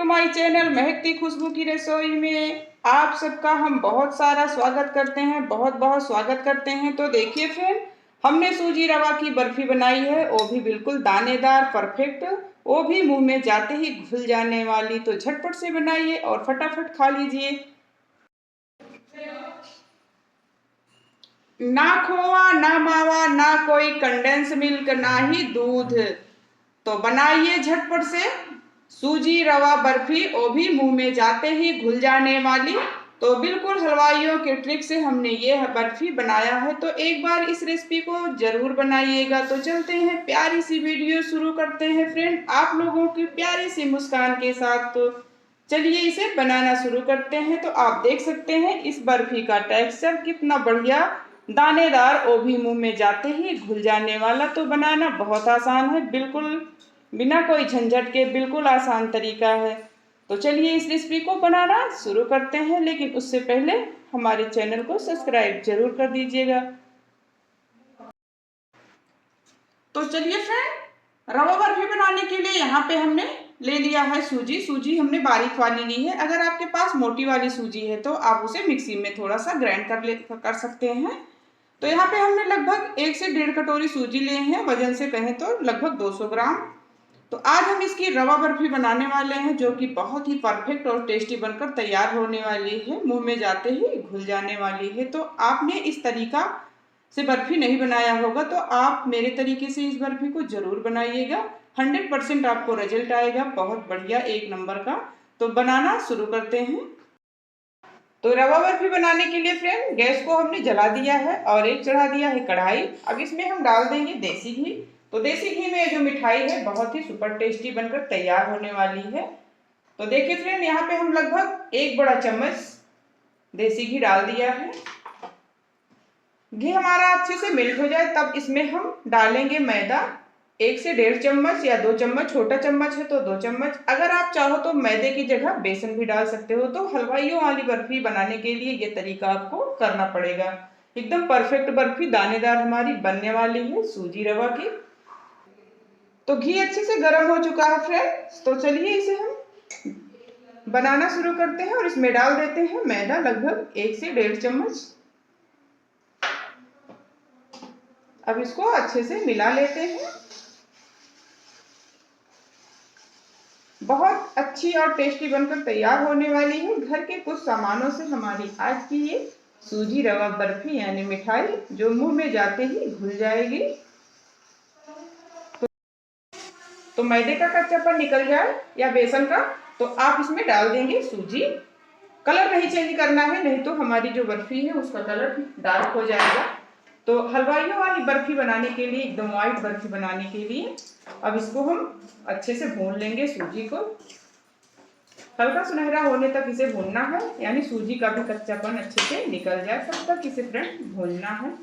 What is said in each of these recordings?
My channel महकती खुशबू की रसोई में आप सबका हम बहुत सारा स्वागत करते हैं, बहुत बहुत स्वागत करते हैं। तो देखिए फ्रेंड, हमने सूजी रवा की बर्फी बनाई है, वो भी बिल्कुल दानेदार परफेक्ट, वो भी मुंह में जाते ही घुल जाने वाली। तो झटपट से बनाइए और फटाफट खा लीजिए। ना खोआ ना मावा ना कोई कंडेंस मिल्क ना ही दूध, तो बनाइए झटपट से सूजी रवा बर्फी, वो भी मुंह में जाते ही घुल जाने वाली। तो बिल्कुल हलवाइयों के ट्रिक से हमने ये बर्फी बनाया है, तो एक बार इस रेसिपी को जरूर बनाइएगा। तो चलते हैं, प्यारी सी वीडियो शुरू करते हैं फ्रेंड, आप लोगों की प्यारी सी मुस्कान के साथ। तो चलिए इसे बनाना शुरू करते हैं। तो आप देख सकते हैं इस बर्फी का टेक्सचर कितना बढ़िया दानेदार, वो भी मुंह में जाते ही घुल जाने वाला। तो बनाना बहुत आसान है, बिल्कुल बिना कोई झंझट के, बिल्कुल आसान तरीका है। तो चलिए इस रेसिपी को बनाना शुरू करते हैं, लेकिन उससे पहले हमारे चैनल को सब्सक्राइब जरूर कर दीजिएगा। तो चलिए फ्रेंड, रवा बर्फी बनाने के लिए यहाँ पे हमने ले लिया है सूजी। सूजी हमने बारीक वाली ली है। अगर आपके पास मोटी वाली सूजी है तो आप उसे मिक्सी में थोड़ा सा ग्राइंड कर सकते हैं। तो यहाँ पे हमने लगभग 1 से 1.5 कटोरी सूजी लिए हैं, वजन से कहें तो लगभग 200 ग्राम। तो आज हम इसकी रवा बर्फी बनाने वाले हैं, जो कि बहुत ही परफेक्ट और टेस्टी बनकर तैयार होने वाली है, मुंह में जाते ही घुल जाने वाली है। तो आपने इस तरीका से बर्फी नहीं बनाया होगा तो आप मेरे तरीके से इस बर्फी को जरूर बनाइएगा, 100% आपको रिजल्ट आएगा, बहुत बढ़िया, एक नंबर का। तो बनाना शुरू करते हैं। तो रवा बर्फी बनाने के लिए फ्रेंड, गैस को हमने जला दिया है और एक चढ़ा दिया है कढ़ाई। अब इसमें हम डाल देंगे देसी घी। तो देसी घी में जो मिठाई है बहुत ही सुपर टेस्टी बनकर तैयार होने वाली है। तो देखिए फ्रेंड, यहाँ पे हम लगभग 1 बड़ा चम्मच देसी घी डाल दिया है। घी हमारा अच्छे से मेल्ट हो जाए तब इसमें हम डालेंगे मैदा, 1 से 1.5 चम्मच या 2 चम्मच, छोटा चम्मच है तो 2 चम्मच। अगर आप चाहो तो मैदे की जगह बेसन भी डाल सकते हो। तो हलवाइयों वाली बर्फी बनाने के लिए ये तरीका आपको करना पड़ेगा। एकदम परफेक्ट बर्फी दानेदार हमारी बनने वाली है सूजी रवा की। तो घी अच्छे से गर्म हो चुका है फ्रेंड्स, तो चलिए इसे हम बनाना शुरू करते हैं और इसमें डाल देते हैं मैदा, लगभग 1 से 1.5 चम्मच। अब इसको अच्छे से मिला लेते हैं। बहुत अच्छी और टेस्टी बनकर तैयार होने वाली है। घर के कुछ सामानों से हमारी आज की ये सूजी रवा बर्फी यानी मिठाई जो मुंह में जाते ही घुल जाएगी। तो मैदे का कच्चापन निकल जाए या बेसन का, तो आप इसमें डाल देंगे सूजी। कलर नहीं चेंज करना है, नहीं तो हमारी जो बर्फी है उसका कलर डार्क हो जाएगा। तो हलवाइयों वाली बर्फी बनाने के लिए, एकदम व्हाइट बर्फी बनाने के लिए, अब इसको हम अच्छे से भून लेंगे सूजी को। हल्का सुनहरा होने तक इसे भूनना है, यानी सूजी का भी कच्चापन अच्छे से निकल जाए, तब तक इसे फ्रेंड भूनना है।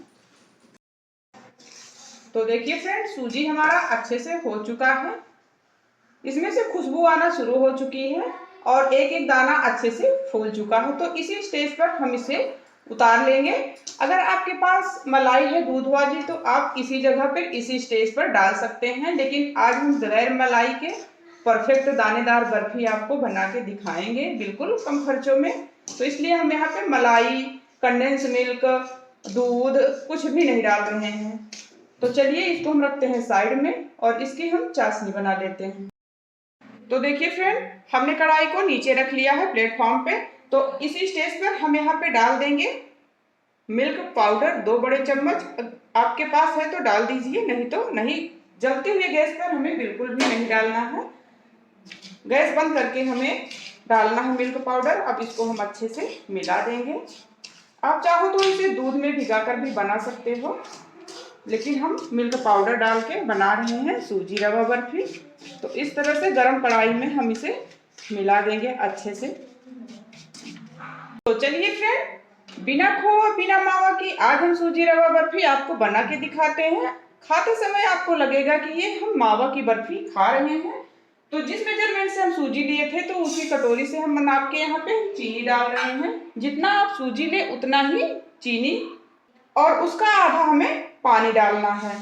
तो देखिए फ्रेंड, सूजी हमारा अच्छे से हो चुका है, इसमें से खुशबू आना शुरू हो चुकी है और एक एक दाना अच्छे से फूल चुका है। तो इसी स्टेज पर हम इसे उतार लेंगे। अगर आपके पास मलाई है दूध वाली तो आप इसी जगह पर, इसी स्टेज पर डाल सकते हैं, लेकिन आज हम बगैर मलाई के परफेक्ट दानेदार बर्फी आपको बना के दिखाएंगे, बिल्कुल कम खर्चों में। तो इसलिए हम यहाँ पे मलाई, कंडेंस मिल्क, दूध कुछ भी नहीं डाल रहे हैं। तो चलिए इसको हम रखते हैं साइड में और इसकी हम चाशनी बना लेते हैं। तो देखिए फ्रेंड, हमने कढ़ाई को नीचे रख लिया है प्लेटफॉर्म पे। तो इसी स्टेज पर हम यहाँ पे डाल देंगे मिल्क पाउडर, 2 बड़े चम्मच। आपके पास है तो डाल दीजिए, नहीं तो नहीं। जलते हुए गैस पर हमें बिल्कुल भी नहीं डालना है, गैस बंद करके हमें डालना है मिल्क पाउडर। अब इसको हम अच्छे से मिला देंगे। आप चाहो तो इसे दूध में भिगाकर भी बना सकते हो, लेकिन हम मिल्क पाउडर डाल के बना रहे हैं सूजी रवा बर्फी। तो इस तरह से गरम कढ़ाई में हम इसे मिला देंगे अच्छे से। तो चलिए फ्रेंड, बिना खोआ बिना मावा की आज हम सूजी रवा बर्फी आपको बना के दिखाते हैं। खाते समय आपको लगेगा कि ये हम मावा की बर्फी खा रहे हैं। तो जिस मेजरमेंट से हम सूजी लिए थे तो उसी कटोरी से हम नाप के यहाँ पे चीनी डाल रहे हैं। जितना आप सूजी ले उतना ही चीनी, और उसका आधा हमें पानी डालना है।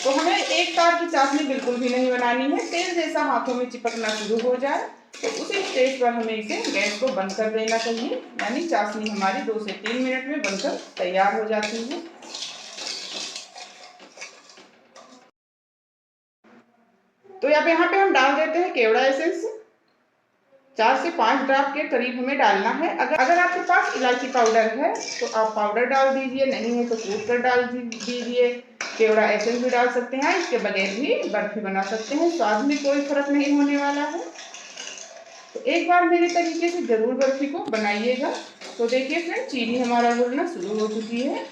तो हमें एक तार की चाशनी बिल्कुल भी नहीं बनानी है, तेल जैसा हाथों में चिपकना शुरू हो जाए तो उसी स्टेज पर हमें इसे गैस को बंद कर देना चाहिए, यानी चाशनी हमारी 2 से 3 मिनट में बनकर तैयार हो जाती है। तो अब यहाँ पे हम डाल देते हैं केवड़ा एसेंस। 4 से 5 ड्रॉप के करीब हमें डालना है। अगर आपके पास इलायची पाउडर है तो आप पाउडर डाल दीजिए, नहीं है तो कूट कर डाल दीजिए। केवड़ा एसेंस भी डाल सकते हैं, इसके बगैर भी बर्फी बना सकते हैं, स्वाद में कोई फर्क नहीं होने वाला है। तो एक बार मेरे तरीके से जरूर बर्फी को बनाइएगा। तो देखिए फ्रेंड, चीनी हमारा घुलना शुरू हो चुकी है।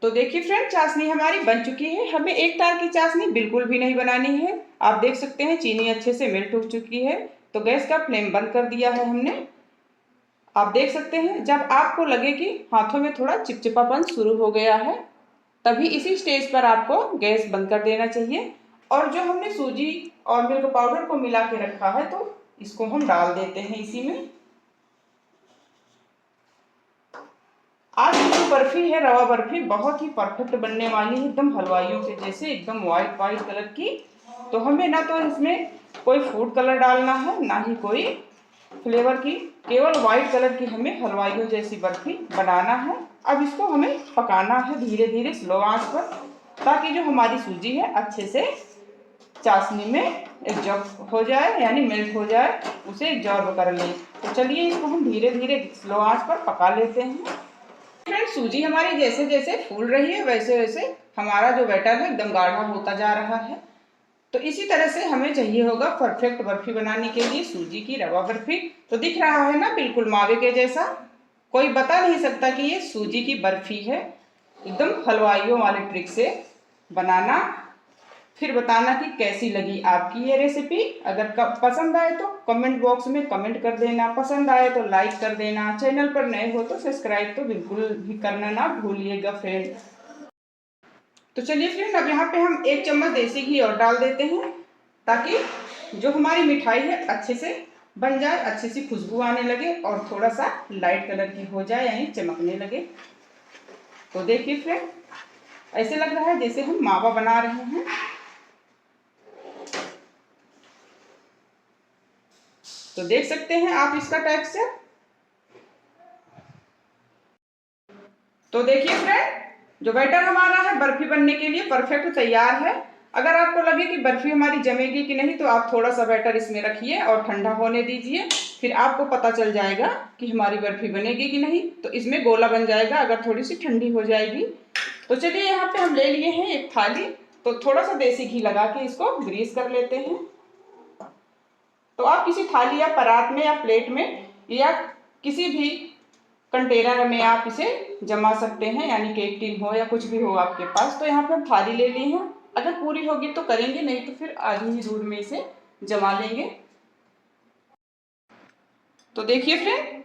तो देखिए फ्रेंड, चाशनी हमारी बन चुकी है। हमें एक तार की चाशनी बिल्कुल भी नहीं बनानी है। आप देख सकते हैं चीनी अच्छे से मेल्ट हो चुकी है। तो गैस का फ्लेम बंद कर दिया है हमने। आप देख सकते हैं जब आपको लगे कि हाथों में थोड़ा चिपचिपापन शुरू हो गया है, तभी इसी स्टेज पर आपको गैस बंद कर देना चाहिए। और जो हमने सूजी और मिल्क पाउडर को मिला के रखा है, तो इसको हम डाल देते हैं इसी में। आज की जो बर्फी है, रवा बर्फी, बहुत ही परफेक्ट बनने वाली है, एकदम हलवाइयों के जैसे, एकदम व्हाइट व्हाइट कलर की। तो हमें ना तो इसमें कोई फूड कलर डालना है, ना ही कोई फ्लेवर की, केवल व्हाइट कलर की हमें हलवाइयों जैसी बर्फी बनाना है। अब इसको हमें पकाना है धीरे धीरे स्लो आंच पर, ताकि जो हमारी सूजी है अच्छे से चाशनी में एब्जॉर्ब हो जाए, यानी मेल्ट हो जाए, उसे एब्जॉर्ब कर ले। तो चलिए इसको हम धीरे धीरे स्लो आंच पर पका लेते हैं। फ्रेंड, सूजी हमारी जैसे जैसे फूल रही है, वैसे वैसे हमारा जो बैटर है एकदम गाढ़ा होता जा रहा है। तो इसी तरह से हमें चाहिए होगा परफेक्ट बर्फी बनाने के लिए सूजी की रवा बर्फी। तो दिख रहा है ना, बिल्कुल मावे के जैसा। कोई बता नहीं सकता कि ये सूजी की बर्फी है। एकदम हलवाइयों वाले ट्रिक से बनाना, फिर बताना कि कैसी लगी आपकी ये रेसिपी। अगर पसंद आए तो कमेंट बॉक्स में कमेंट कर देना, पसंद आए तो लाइक कर देना, चैनल पर नए हो तो सब्सक्राइब तो बिल्कुल भी करना ना भूलिएगा फ्रेंड। तो चलिए फ्रेंड, अब यहाँ पे हम 1 चम्मच देसी घी और डाल देते हैं, ताकि जो हमारी मिठाई है अच्छे से बन जाए, अच्छी सी खुशबू आने लगे और थोड़ा सा लाइट कलर की हो जाए, यानी चमकने लगे। तो देखिए फ्रेंड, ऐसे लग रहा है जैसे हम मावा बना रहे हैं। तो देख सकते हैं आप इसका टेक्सचर। तो देखिए फ्रेंड, जो बैटर हमारा है बर्फी बनने के लिए परफेक्ट तैयार है। अगर आपको लगे कि बर्फी हमारी जमेगी कि नहीं, तो आप थोड़ा सा बैटर इसमें रखिए और ठंडा होने दीजिए, फिर आपको पता चल जाएगा कि हमारी बर्फी बनेगी कि नहीं। तो इसमें गोला बन जाएगा अगर थोड़ी सी ठंडी हो जाएगी। तो चलिए यहाँ पे हम ले लिए हैं एक थाली। तो थोड़ा सा देसी घी लगा के इसको ग्रीस कर लेते हैं। तो आप किसी थाली या परात में या प्लेट में या किसी भी कंटेनर में आप इसे जमा सकते हैं, यानी केक टिन हो या कुछ भी हो आपके पास। तो यहाँ पे हम थाली ले ली है। अगर पूरी होगी तो करेंगे, नहीं तो फिर आधी ही दूर में इसे जमा लेंगे। तो देखिए फ्रेंड,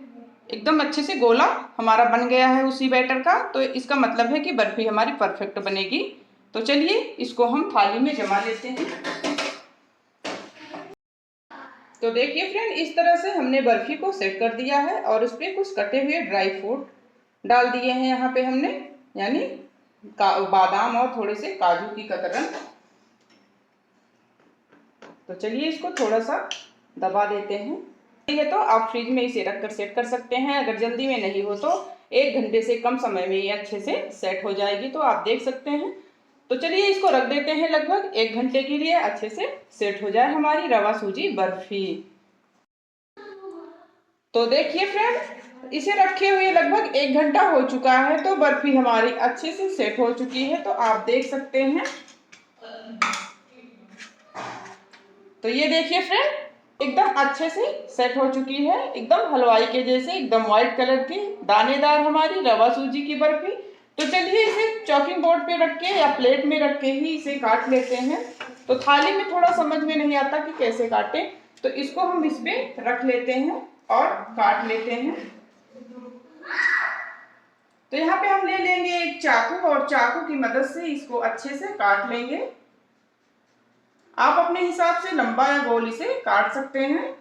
एकदम अच्छे से गोला हमारा बन गया है उसी बैटर का। तो इसका मतलब है कि बर्फी हमारी परफेक्ट बनेगी। तो चलिए इसको हम थाली में जमा लेते हैं। तो देखिए फ्रेंड, इस तरह से हमने बर्फी को सेट कर दिया है और उस पर कुछ कटे हुए ड्राई फ्रूट डाल दिए हैं यहाँ पे हमने, यानी बादाम और थोड़े से काजू की कतरन। तो चलिए इसको थोड़ा सा दबा देते हैं। ये तो आप फ्रिज में इसे रखकर सेट कर सकते हैं। अगर जल्दी में नहीं हो तो 1 घंटे से कम समय में ये अच्छे से सेट हो जाएगी। तो आप देख सकते हैं। तो चलिए इसको रख देते हैं लगभग 1 घंटे के लिए, अच्छे से सेट हो जाए हमारी रवा सूजी बर्फी। तो देखिए फ्रेंड, इसे रखे हुए लगभग 1 घंटा हो चुका है। तो बर्फी हमारी अच्छे से सेट हो चुकी है। तो आप देख सकते हैं। तो ये देखिए फ्रेंड, एकदम अच्छे से सेट हो चुकी है, एकदम हलवाई के जैसे, एकदम व्हाइट कलर की दानेदार हमारी रवा सूजी की बर्फी। तो चलिए इसे चॉपिंग बोर्ड पे रख के या प्लेट में रख के ही इसे काट लेते हैं। तो थाली में थोड़ा समझ में नहीं आता कि कैसे काटें, तो इसको हम इस पे रख लेते हैं और काट लेते हैं। तो यहाँ पे हम ले लेंगे एक चाकू और चाकू की मदद से इसको अच्छे से काट लेंगे। आप अपने हिसाब से लंबा या गोल इसे काट सकते हैं।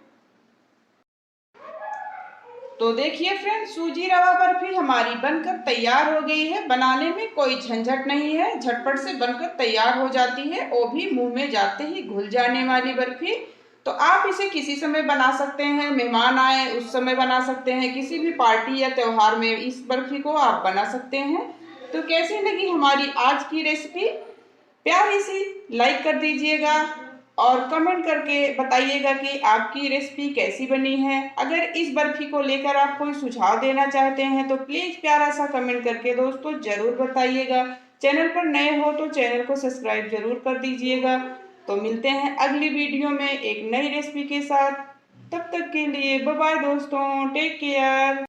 तो देखिए फ्रेंड्स, सूजी रवा बर्फी हमारी बनकर तैयार हो गई है। बनाने में कोई झंझट नहीं है, झटपट से बनकर तैयार हो जाती है, वो भी मुंह में जाते ही घुल जाने वाली बर्फी। तो आप इसे किसी समय बना सकते हैं, मेहमान आए उस समय बना सकते हैं, किसी भी पार्टी या त्योहार में इस बर्फी को आप बना सकते हैं। तो कैसी लगी हमारी आज की रेसिपी? प्यारी सी लाइक कर दीजिएगा और कमेंट करके बताइएगा कि आपकी रेसिपी कैसी बनी है। अगर इस बर्फी को लेकर आप कोई सुझाव देना चाहते हैं तो प्लीज़ प्यारा सा कमेंट करके दोस्तों ज़रूर बताइएगा। चैनल पर नए हो तो चैनल को सब्सक्राइब ज़रूर कर दीजिएगा। तो मिलते हैं अगली वीडियो में एक नई रेसिपी के साथ। तब तक के लिए बाय बाय दोस्तों, टेक केयर।